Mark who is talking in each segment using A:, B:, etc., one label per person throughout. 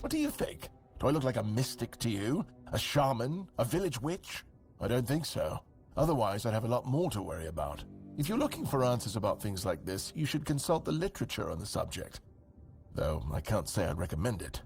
A: What do you think? Do I look like a mystic to you? A shaman? A village witch? I don't think so. Otherwise, I'd have a lot more to worry about. If you're looking for answers about things like this, you should consult the literature on the subject. Though, I can't say I'd recommend it.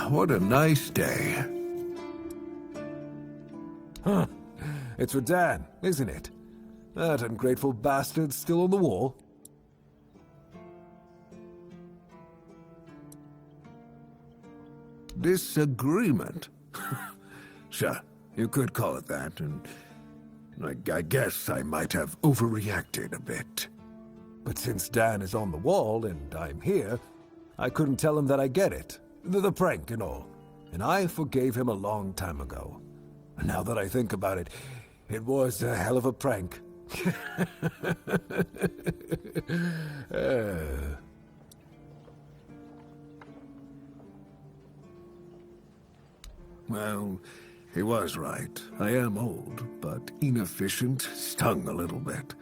B: What a nice day.
C: Huh. It's for Dan, isn't it? That ungrateful bastard's still on the wall.
B: Disagreement? Sure, you could call it that, and I guess I might have overreacted a bit.
C: But since Dan is on the wall and I'm here, I couldn't tell him that I get it. The prank and all. And I forgave him a long time ago. And now that I think about it, it was a hell of a prank.
B: Well, he was right. I am old, but inefficient, stung a little bit.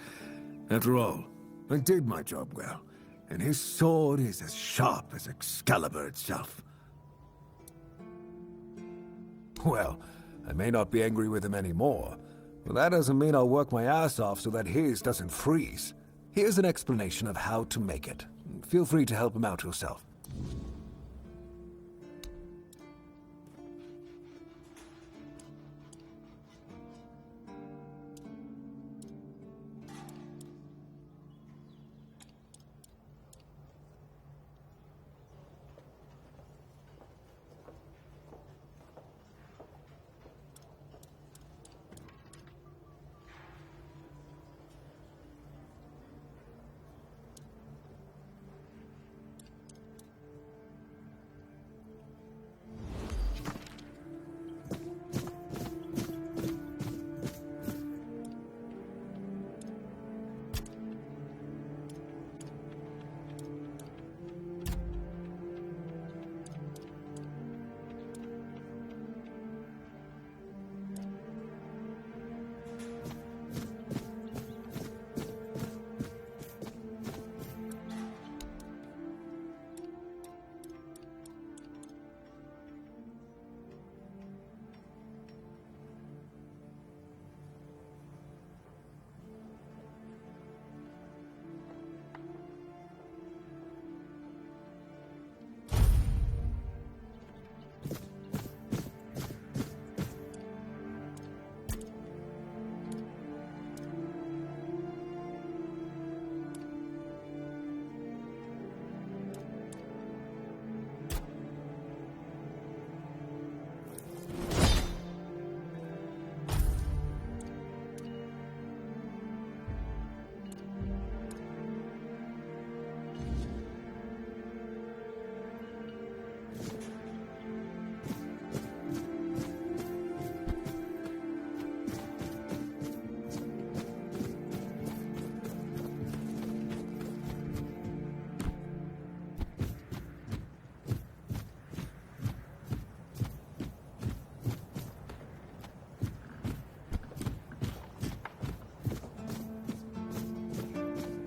B: After all, I did my job well, and his sword is as sharp as Excalibur itself.
C: Well, I may not be angry with him anymore, but that doesn't mean I'll work my ass off so that his doesn't freeze. Here's an explanation of how to make it. Feel free to help him out yourself.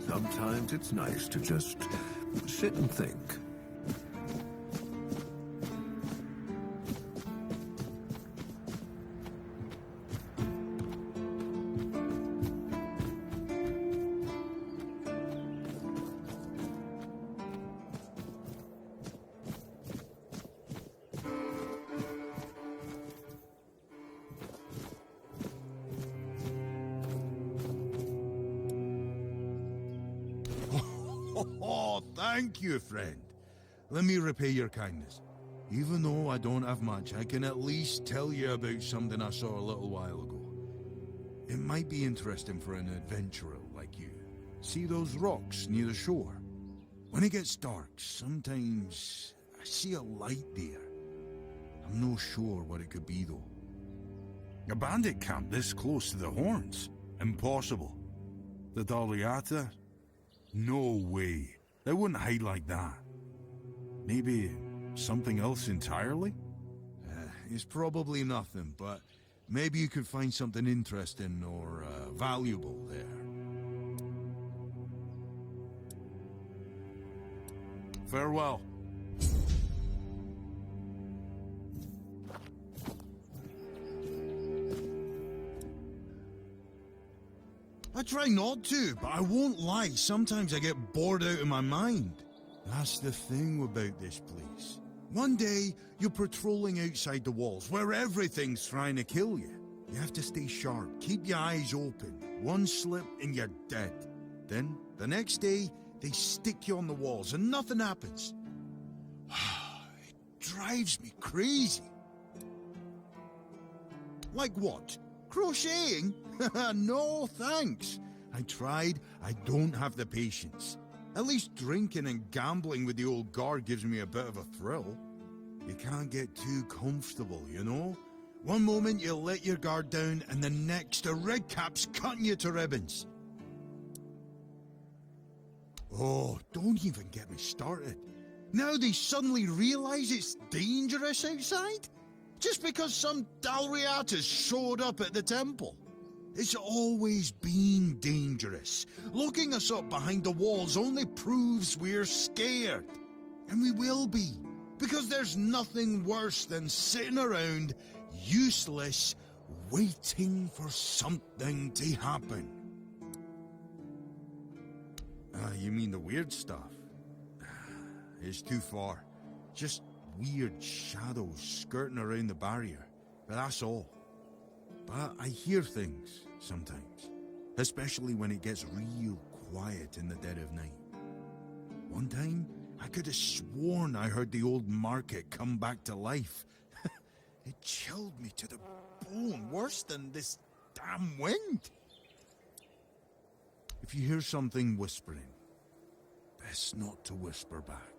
B: Sometimes it's nice to just sit and think.
D: Thank you, friend. Let me repay your kindness. Even though I don't have much, I can at least tell you about something I saw a little while ago. It might be interesting for an adventurer like you. See those rocks near the shore? When it gets dark, sometimes I see a light there. I'm no sure what it could be, though.
E: A bandit camp this close to the Horns? Impossible. The Daliata? No way. They wouldn't hide like that. Maybe something else entirely?
D: It's probably nothing, but maybe you could find something interesting or valuable there.
E: Farewell.
D: I try not to, but I won't lie. Sometimes I get bored out of my mind. That's the thing about this place. One day, you're patrolling outside the walls, where everything's trying to kill you. You have to stay sharp, keep your eyes open. One slip and you're dead. Then, the next day, they stick you on the walls and nothing happens. It drives me crazy. Like what? Crocheting? No, thanks. I tried. I don't have the patience. At least drinking and gambling with the old guard gives me a bit of a thrill. You can't get too comfortable, you know? One moment you let your guard down, and the next a red cap's cutting you to ribbons. Oh, don't even get me started. Now they suddenly realize it's dangerous outside? Just because some Dalriatas showed up at the temple. It's always been dangerous. Locking us up behind the walls only proves we're scared. And we will be, because there's nothing worse than sitting around, useless, waiting for something to happen. You mean the weird stuff? It's too far. Just weird shadows skirting around the barrier, but that's all. But I hear things sometimes, especially when it gets real quiet in the dead of night. One time, I could have sworn I heard the old market come back to life. It chilled me to the bone, worse than this damn wind. If you hear something whispering, best not to whisper back.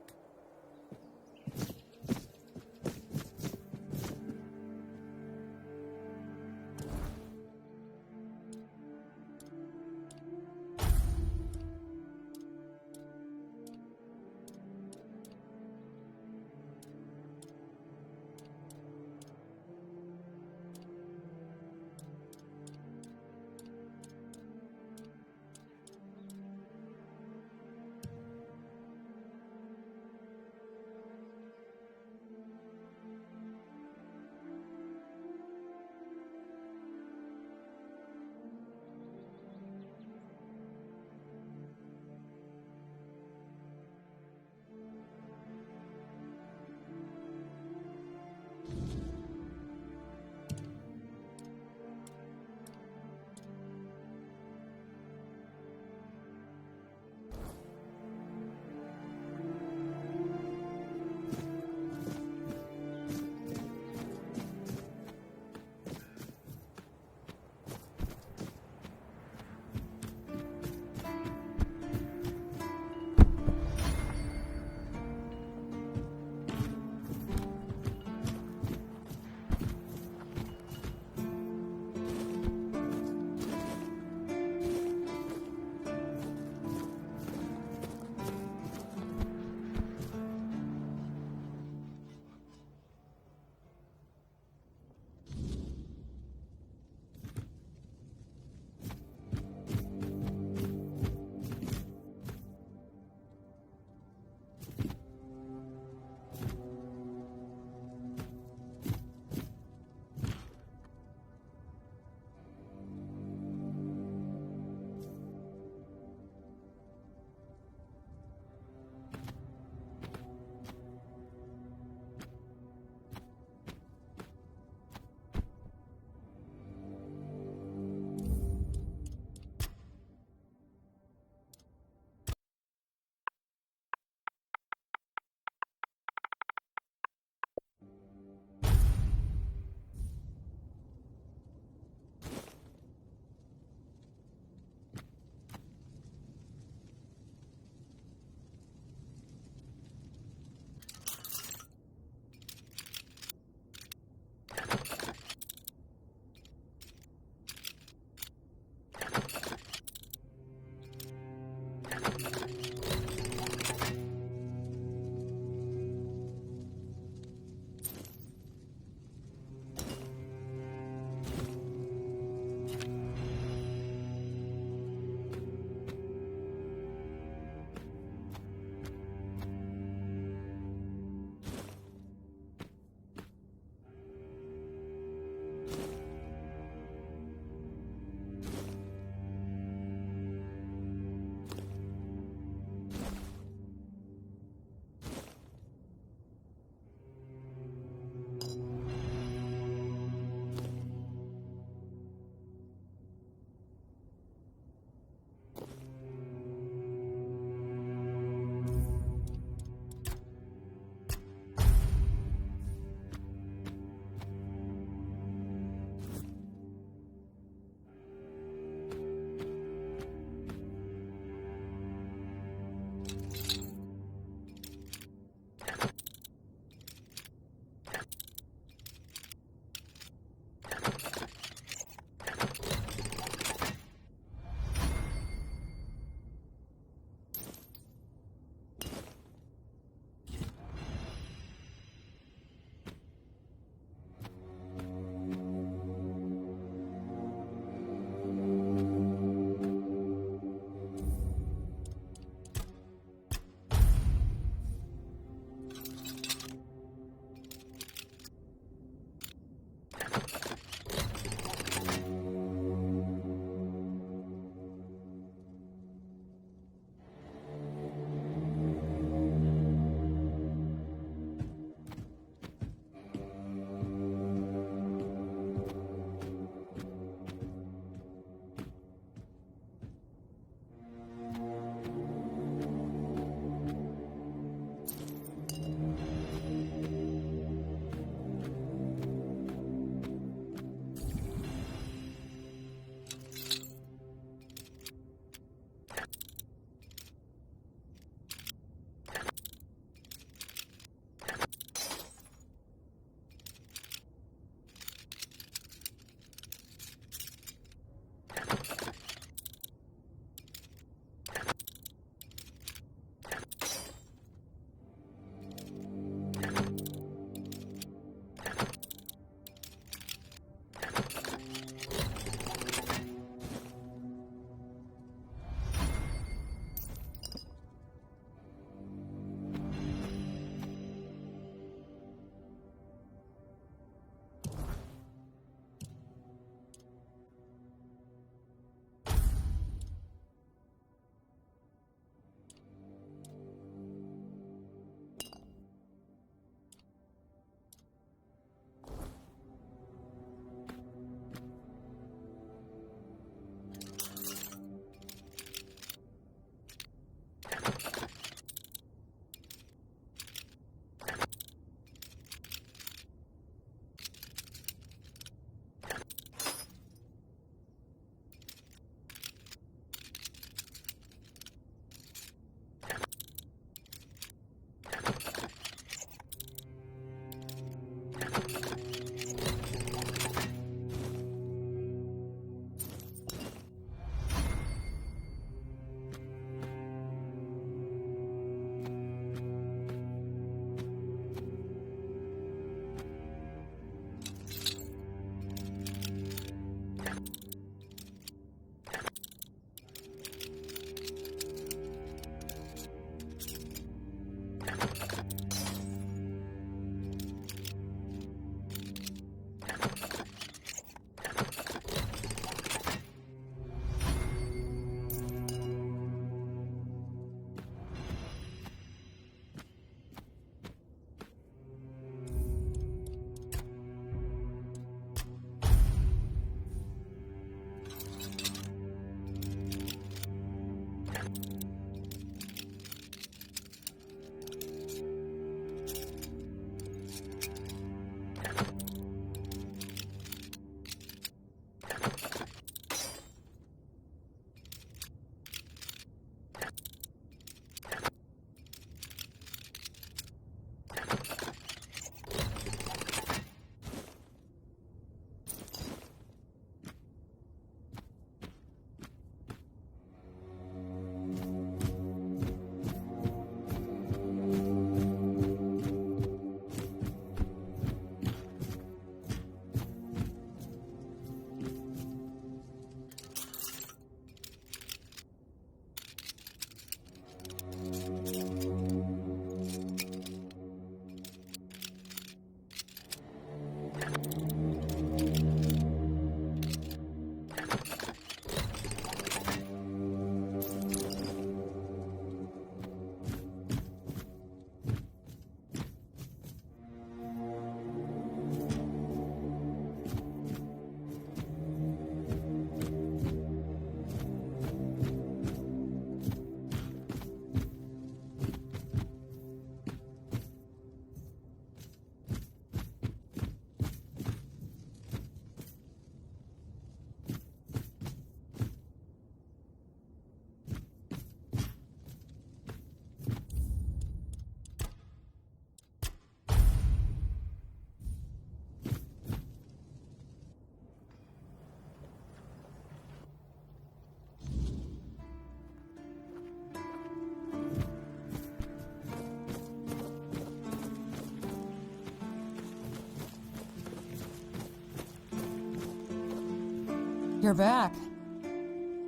F: You're back.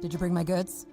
F: Did you bring my goods?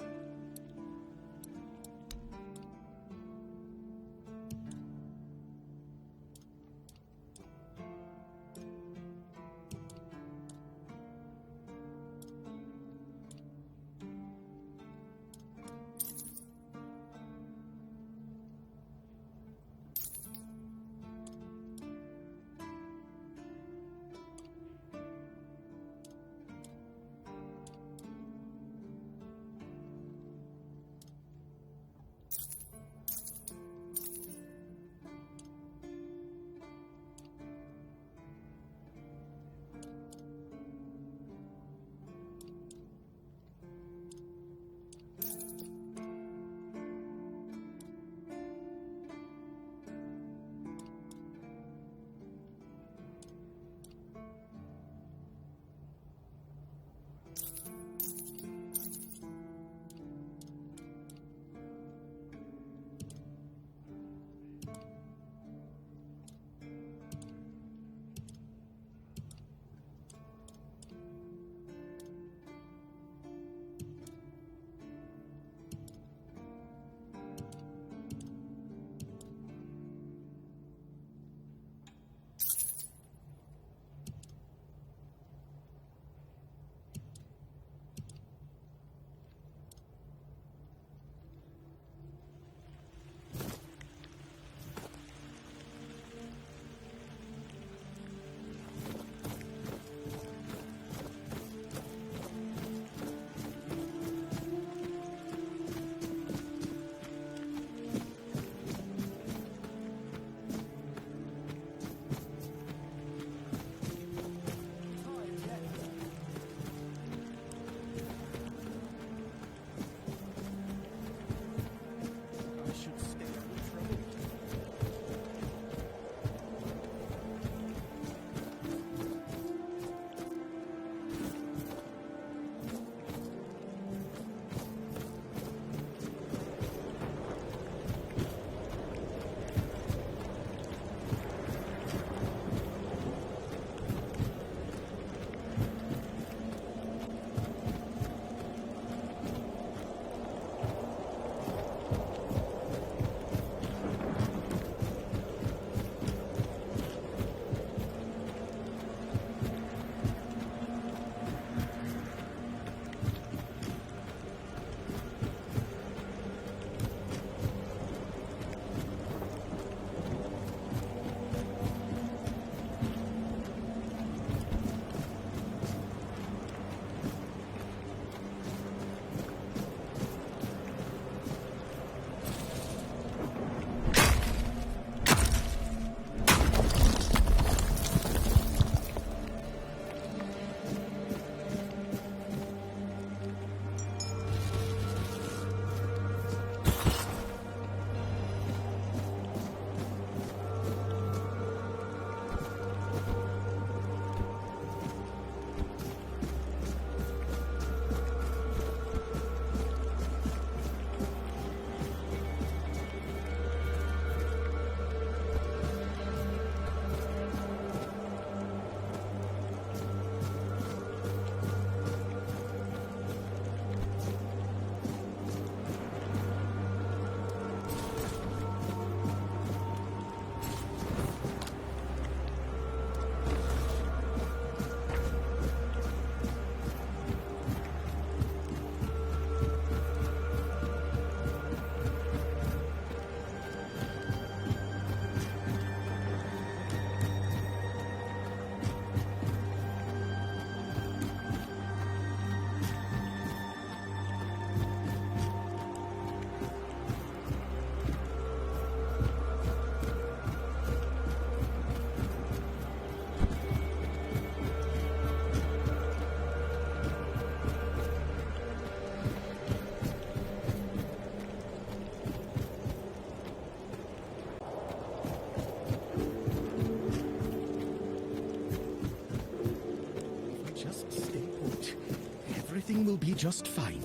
G: Everything will be just fine.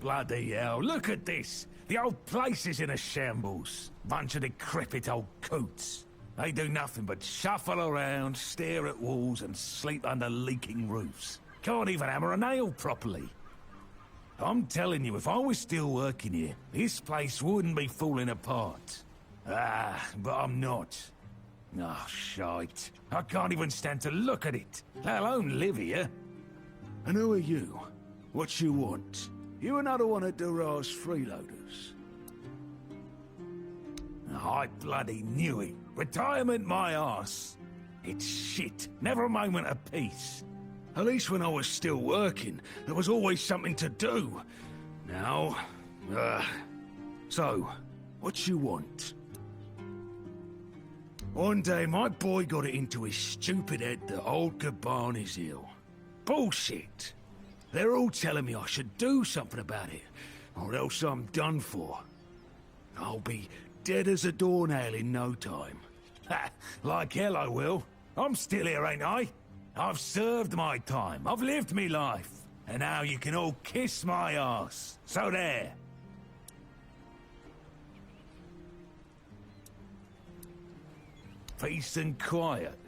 H: bloody hell, look at this! The old place is in a shambles. Bunch of decrepit old coots. They do nothing but shuffle around, stare at walls, and sleep under leaking roofs. Can't even hammer a nail properly. I'm telling you, if I was still working here, this place wouldn't be falling apart. Ah, but I'm not. Oh, shite. I can't even stand to look at it, let alone live here. And who are you? What you want? You another one of Durar's freeloaders? I bloody knew it. Retirement my arse. It's shit. Never a moment of peace. At least when I was still working, there was always something to do. Now, so, what you want? One day, my boy got it into his stupid head that old Gaban is ill. Bullshit. They're all telling me I should do something about it, or else I'm done for. I'll be dead as a doornail in no time. Ha! Like hell I will. I'm still here, ain't I? I've served my time. I've lived me life. And now you can all kiss my arse. So there. Peace and quiet.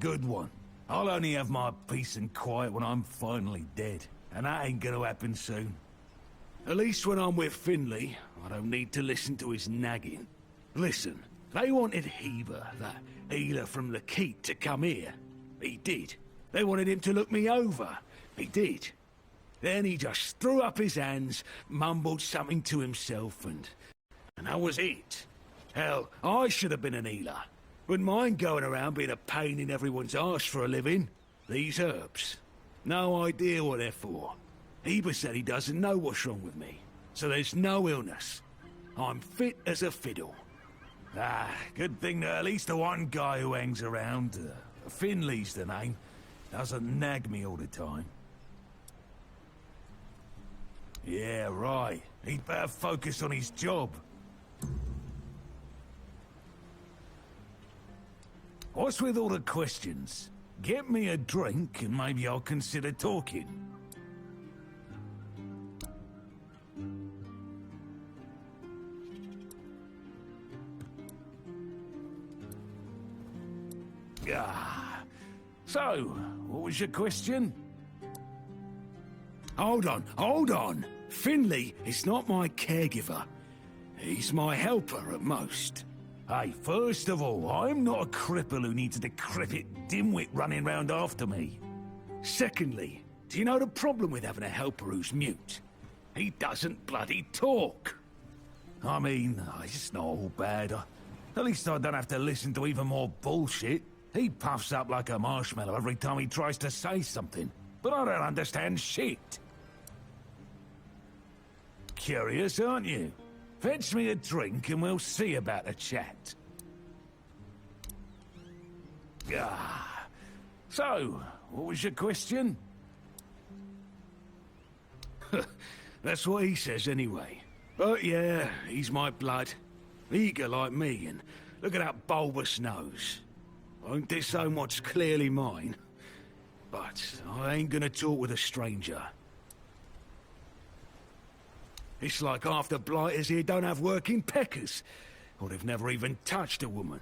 H: Good one. I'll only have my peace and quiet when I'm finally dead. And that ain't gonna happen soon. At least when I'm with Finley, I don't need to listen to his nagging. Listen, they wanted Heber, that healer from the Keep, to come here. He did. They wanted him to look me over. He did. Then he just threw up his hands, mumbled something to himself, and that was it. Hell, I should have been an healer. Wouldn't mind going around being a pain in everyone's arse for a living. These herbs. No idea what they're for. Heber said he doesn't know what's wrong with me, so there's no illness. I'm fit as a fiddle. Ah, good thing that at least the one guy who hangs around, Finley's the name, doesn't nag me all the time. Yeah, right. He'd better focus on his job. What's with all the questions? Get me a drink and maybe I'll consider talking. Ah. So, what was your question? Hold on. Finley is not my caregiver. He's my helper at most. Hey, first of all, I'm not a cripple who needs a decrepit dimwit running round after me. Secondly, do you know the problem with having a helper who's mute? He doesn't bloody talk. I mean, it's not all bad. At least I don't have to listen to even more bullshit. He puffs up like a marshmallow every time he tries to say something. But I don't understand shit. Curious, aren't you? Fetch me a drink and we'll see about the chat. Ah. So, what was your question? That's what he says anyway. But yeah, he's my blood. Eager like me, and look at that bulbous nose. Won't disown what's clearly mine. But I ain't gonna talk with a stranger. It's like half the blighters here don't have working peckers, or they've never even touched a woman.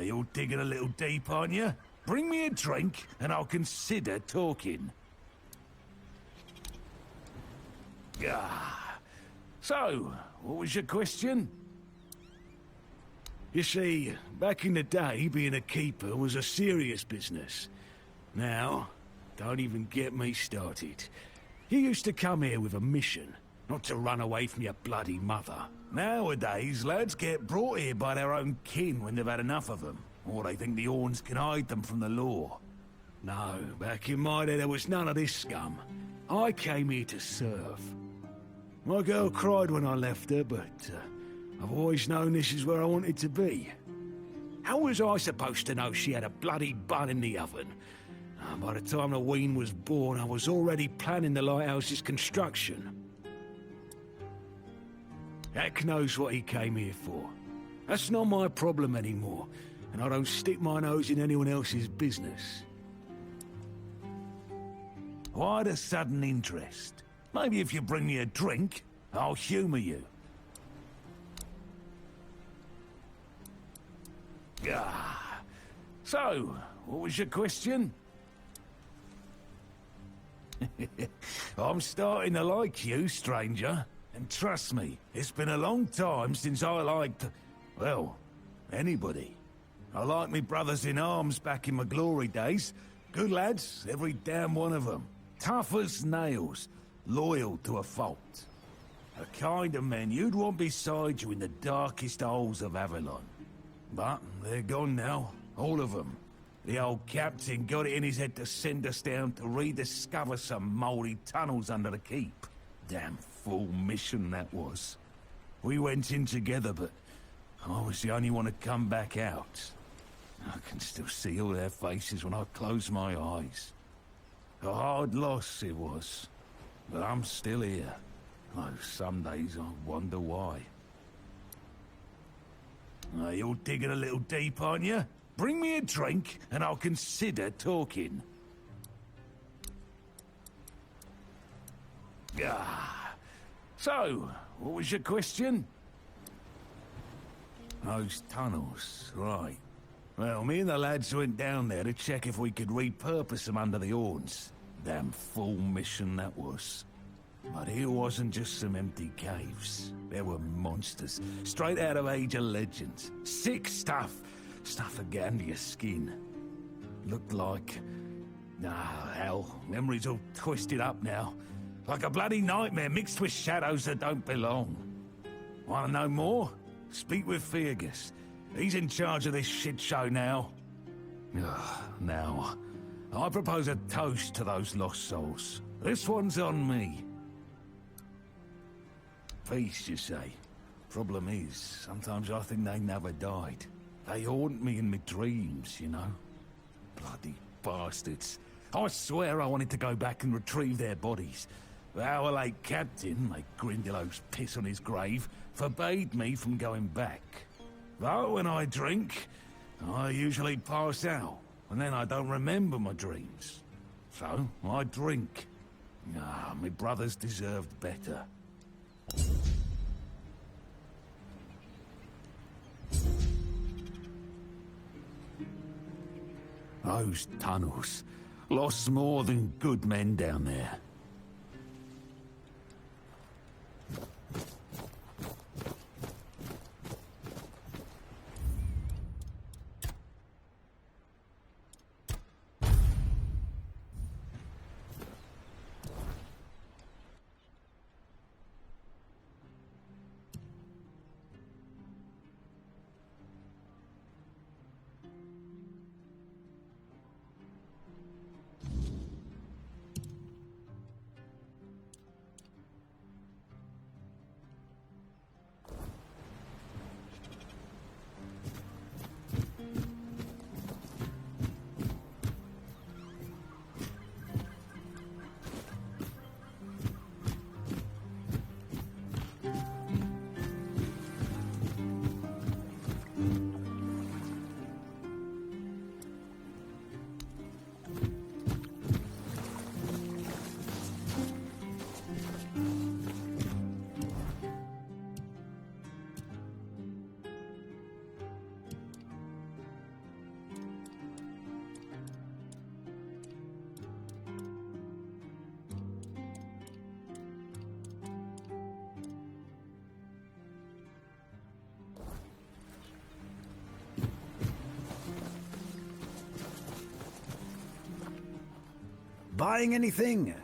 H: You're digging a little deep, aren't you? Bring me a drink, and I'll consider talking. Ah. So, what was your question? You see, back in the day, being a keeper was a serious business. Now, don't even get me started. You used to come here with a mission, not to run away from your bloody mother. Nowadays, lads get brought here by their own kin when they've had enough of them, or they think the Orns can hide them from the law. No, back in my day there was none of this scum. I came here to serve. My girl cried when I left her, but I've always known this is where I wanted to be. How was I supposed to know she had a bloody bun in the oven? By the time the wean was born, I was already planning the lighthouse's construction. Heck knows what he came here for. That's not my problem anymore, and I don't stick my nose in anyone else's business. Why the sudden interest? Maybe if you bring me a drink, I'll humour you. Ah. So, what was your question? I'm starting to like you, stranger. And trust me, it's been a long time since I liked, well, anybody. I liked me brothers in arms back in my glory days. Good lads, every damn one of them. Tough as nails, loyal to a fault. The kind of men you'd want beside you in the darkest holes of Avalon. But they're gone now, all of them. The old captain got it in his head to send us down to rediscover some mouldy tunnels under the keep. Damn fool mission that was. We went in together, but I was the only one to come back out. I can still see all their faces when I close my eyes. A hard loss it was, but I'm still here. Though some days I wonder why. You're digging a little deep, aren't you? Bring me a drink, and I'll consider talking. Ah. So, what was your question? Those tunnels, right. Well, me and the lads went down there to check if we could repurpose them under the horns. Damn fool mission that was. But here wasn't just some empty caves. There were monsters, straight out of Age of Legends. Sick stuff. Stuff that get under your skin. Looked like... hell, memories all twisted up now. Like a bloody nightmare mixed with shadows that don't belong. Want to know more? Speak with Fergus. He's in charge of this shit show now. Now, I propose a toast to those lost souls. This one's on me. Peace, you say. Problem is, sometimes I think they never died. They haunt me in my dreams, you know? Bloody bastards. I swear I wanted to go back and retrieve their bodies. But our late captain, like Grindelows piss on his grave, forbade me from going back. Though when I drink, I usually pass out, and then I don't remember my dreams. So, I drink. My brothers deserved better. Those tunnels lost more than good men down there.
C: Buying anything?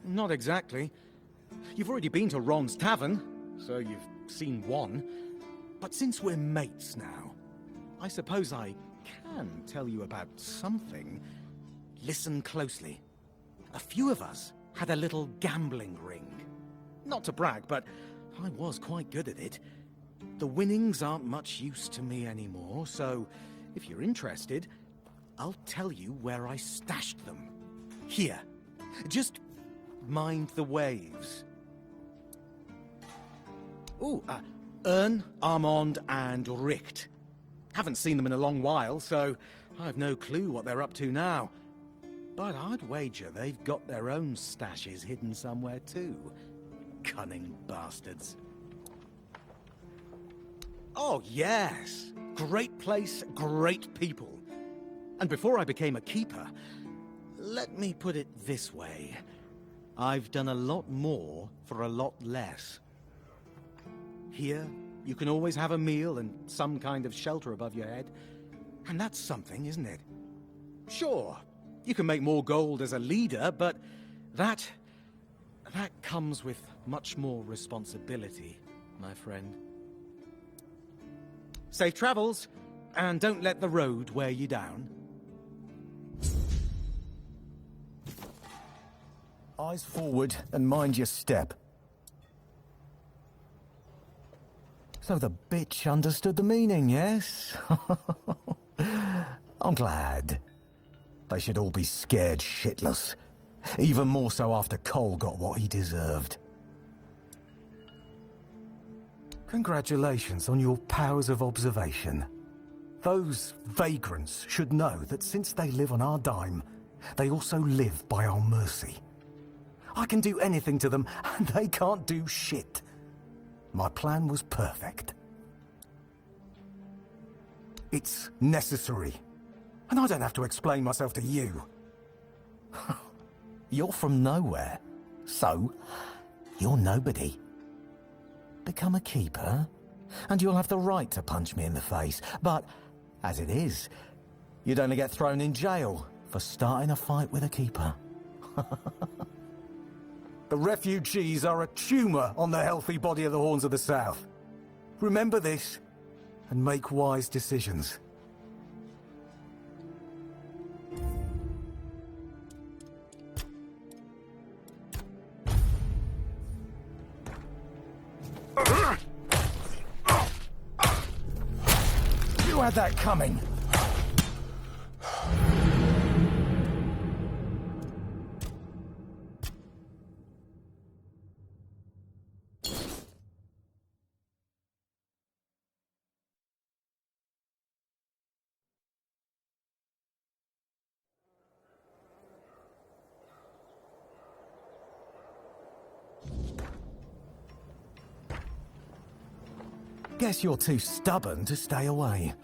G: Not exactly. You've already been to Ron's Tavern, so you've seen one. But since we're mates now, I suppose I can tell you about something. Listen closely. A few of us had a little gambling ring. Not to brag, but I was quite good at it. The winnings aren't much use to me anymore, so if you're interested, I'll tell you where I stashed them. Here. Just mind the waves. Ooh, Ern, Armand, and Richt. Haven't seen them in a long while, so I've no clue what they're up to now. But I'd wager they've got their own stashes hidden somewhere too. Cunning bastards. Oh, yes. Great place, great people. And before I became a keeper, let me put it this way. I've done a lot more for a lot less. Here, you can always have a meal and some kind of shelter above your head. And that's something, isn't it? Sure, you can make more gold as a leader, but that comes with much more responsibility, my friend. Safe travels, and don't let the road wear you down.
C: Eyes forward and mind your step. So the bitch understood the meaning, yes? I'm glad. They should all be scared shitless. Even more so after Cole got what he deserved. Congratulations on your powers of observation. Those vagrants should know that since they live on our dime, they also live by our mercy. I can do anything to them, and they can't do shit. My plan was perfect. It's necessary. And I don't have to explain myself to you. You're from nowhere, so you're nobody. Become a keeper, and you'll have the right to punch me in the face. But, as it is, you'd only get thrown in jail for starting a fight with a keeper. The refugees are a tumour on the healthy body of the Horns of the South. Remember this, and make wise decisions. You had that coming. Guess you're too stubborn to stay away.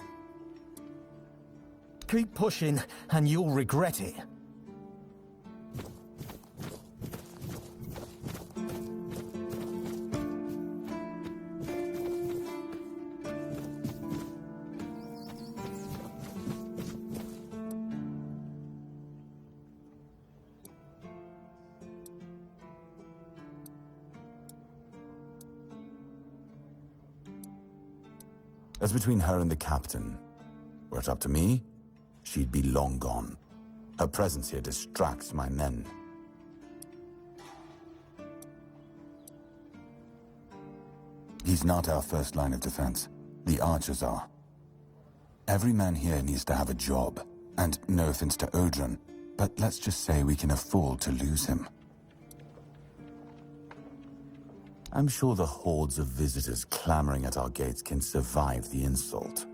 C: Keep pushing, and you'll regret it.
I: That's between her and the captain. Were it up to me, she'd be long gone. Her presence here distracts my men. He's not our first line of defense. The archers are. Every man here needs to have a job. And no offense to Odrin, but let's just say we can afford to lose him. I'm sure the hordes of visitors clamoring at our gates can survive the insult.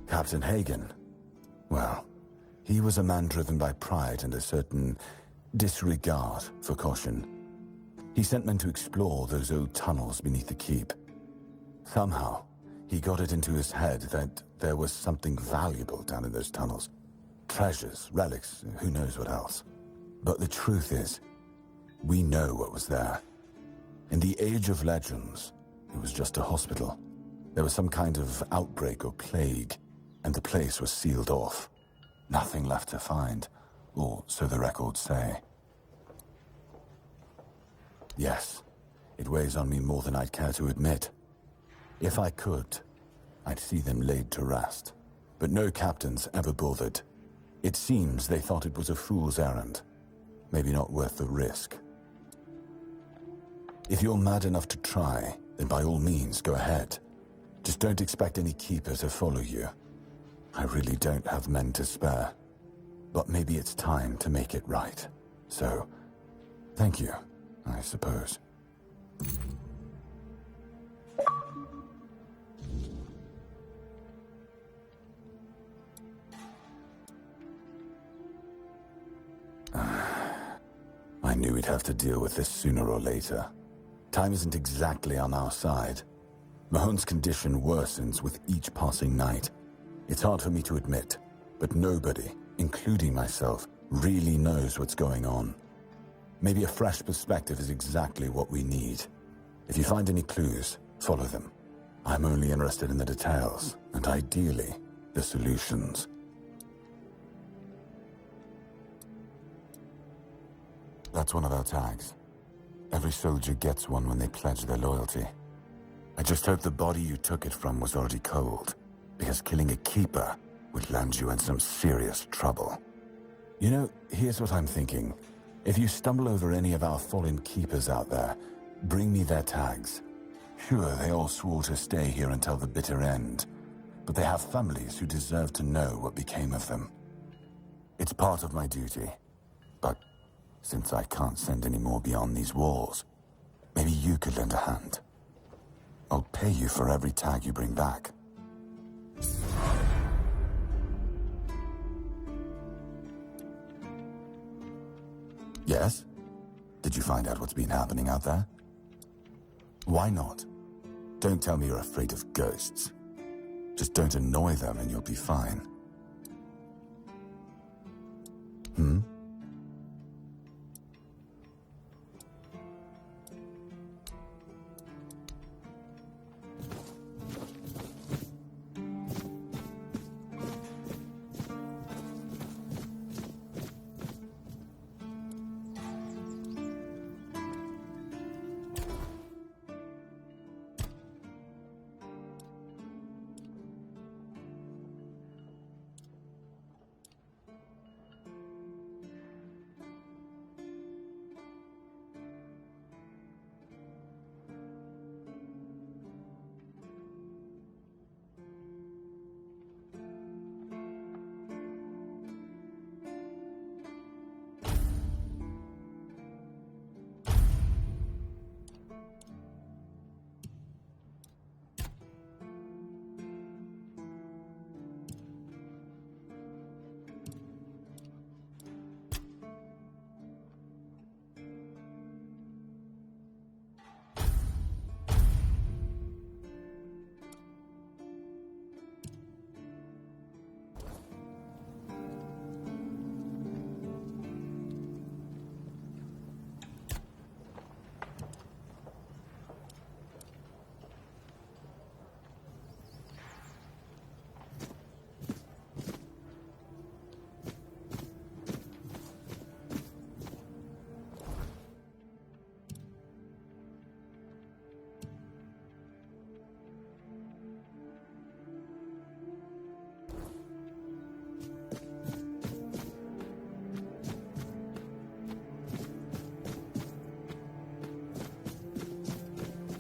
I: Captain Hagen, well, he was a man driven by pride and a certain disregard for caution. He sent men to explore those old tunnels beneath the keep. Somehow, he got it into his head that there was something valuable down in those tunnels, Treasures, relics, who knows what else. But the truth is, we know what was there. In the Age of Legends, it was just a hospital. There was some kind of outbreak or plague, and the place was sealed off. Nothing left to find, or so the records say. Yes, it weighs on me more than I'd care to admit. If I could, I'd see them laid to rest. But no captains ever bothered. It seems they thought it was a fool's errand. Maybe not worth the risk. If you're mad enough to try, then by all means, go ahead. Just don't expect any keeper to follow you. I really don't have men to spare. But maybe it's time to make it right. So, thank you, I suppose. I knew we'd have to deal with this sooner or later. Time isn't exactly on our side. Mahon's condition worsens with each passing night. It's hard for me to admit, but nobody, including myself, really knows what's going on. Maybe a fresh perspective is exactly what we need. If you find any clues, follow them. I'm only interested in the details, and ideally, the solutions. That's one of our tags. Every soldier gets one when they pledge their loyalty. I just hope the body you took it from was already cold, because killing a keeper would land you in some serious trouble. You know, here's what I'm thinking. If you stumble over any of our fallen keepers out there, bring me their tags. Sure, they all swore to stay here until the bitter end, but they have families who deserve to know what became of them. It's part of my duty, but since I can't send any more beyond these walls, maybe you could lend a hand. I'll pay you for every tag you bring back. Yes? Did you find out what's been happening out there? Why not? Don't tell me you're afraid of ghosts. Just don't annoy them and you'll be fine. Hmm?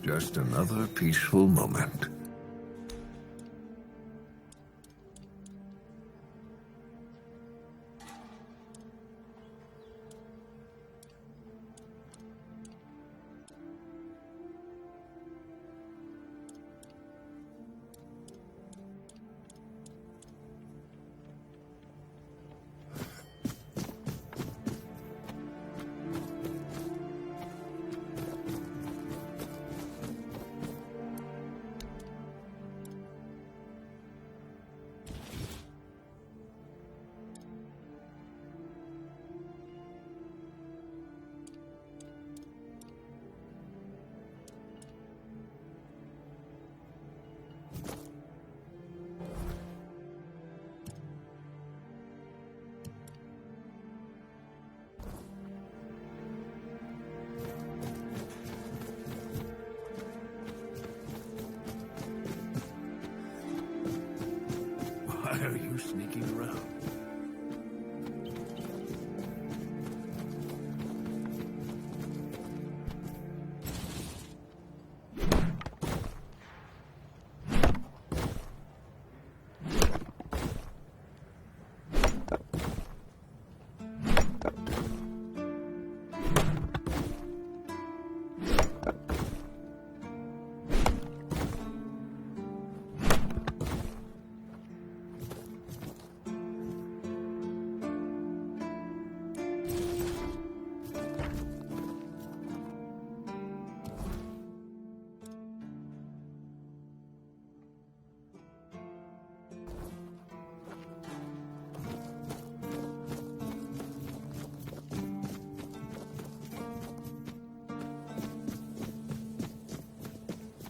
B: Just another peaceful moment. sneaking around.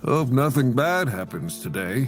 B: Hope nothing bad happens today.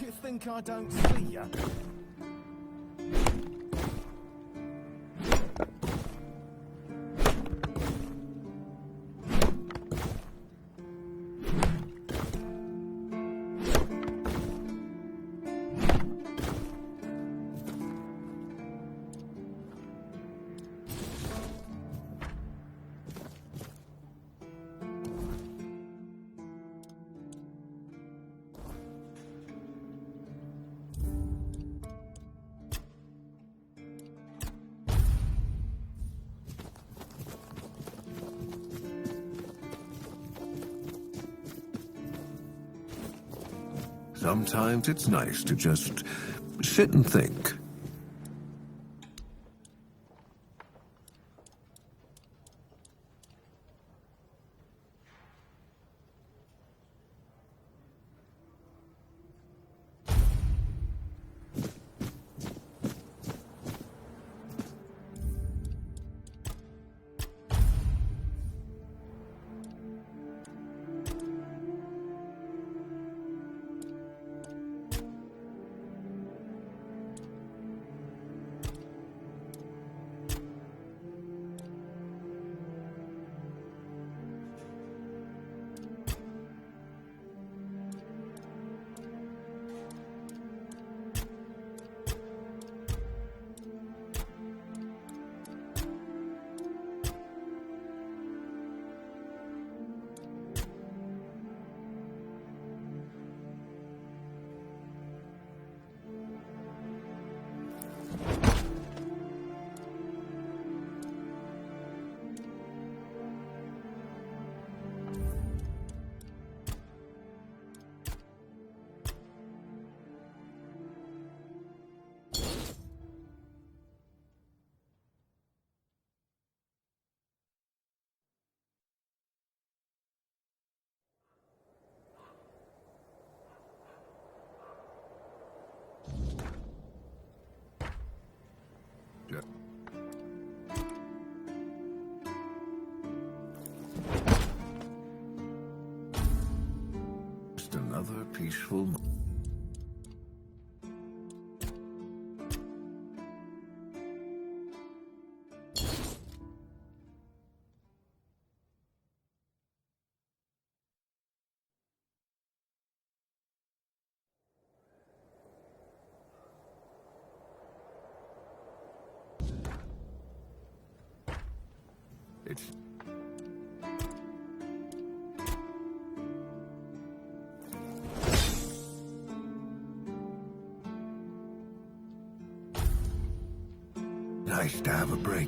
J: You think I don't see ya?
B: Sometimes it's nice to just sit and think. Just another peaceful... It's... nice to have a break.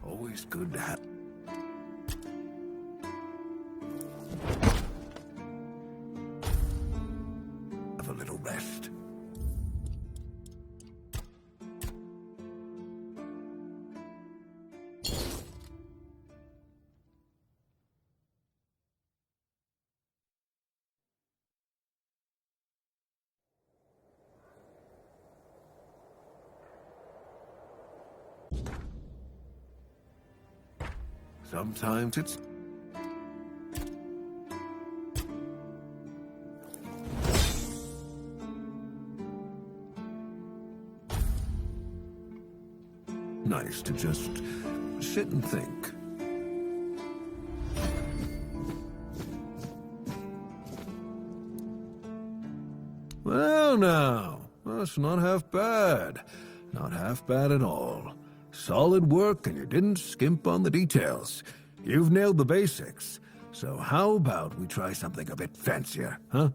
B: Always good to have a little rest. Sometimes it's... nice to just sit and think. Well now, that's not half bad. Not half bad at all. Solid work, and you didn't skimp on the details. You've nailed the basics. So how about we try something a bit fancier, huh?